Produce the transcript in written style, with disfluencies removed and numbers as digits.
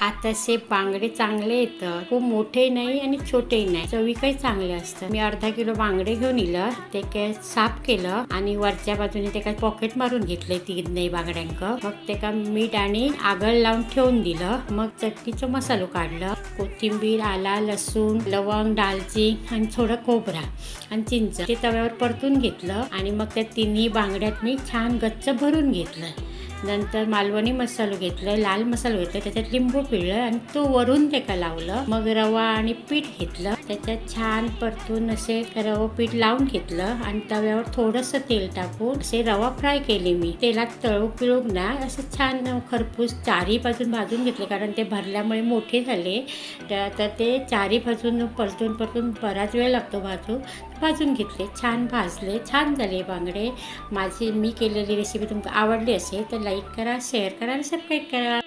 आताचे बांगडे चांगले येतात, खूप मोठे नाही आणि छोटे नाही, चवी काही चांगले असतात। मी अर्धा किलो बांगडे घेऊन इलं, ते काय साफ केलं आणि वरच्या बाजूने ते काय पॉकेट मारून घेतले तीन नाही बांगड्यांक। मग ते का मीठ आणि आगळ लावून ठेवून दिलं। मग चटणीचं मसालो काढलं, कोथिंबीर, आला, लसूण, लवंग, दालचिनी आणि थोडं खोबरा आणि चिंच ते तव्यावर परतून घेतलं आणि मग त्या तिन्ही बांगड्यात मी छान गच्च भरून घेतलं। नंतर मालवणी मसालो घेतलं, लाल मसाला घेतलं, त्याच्यात लिंबू पिळलं आणि तो वरून त्याला लावलं। मग रवा आणि पीठ घेतलं, त्याच्यात छान परतून असे रवा पीठ लावून घेतलं आणि तव्यावर थोडंसं तेल टाकून असे रवा फ्राय केले। मी तेलात तळू पिळून ना असं छान खरपूस चारी बाजून भाजून घेतले, कारण ते भरल्यामुळे मोठे झाले तर ते चारी बाजून परतून बराच वेळ लागतो भाजून घेतले, छान भाजले, छान झाले बांगडे। मी केलेली रेसिपी तुमका आवडली असेल तर लाईक करा, शेअर करा आणि सबस्क्राईब करा।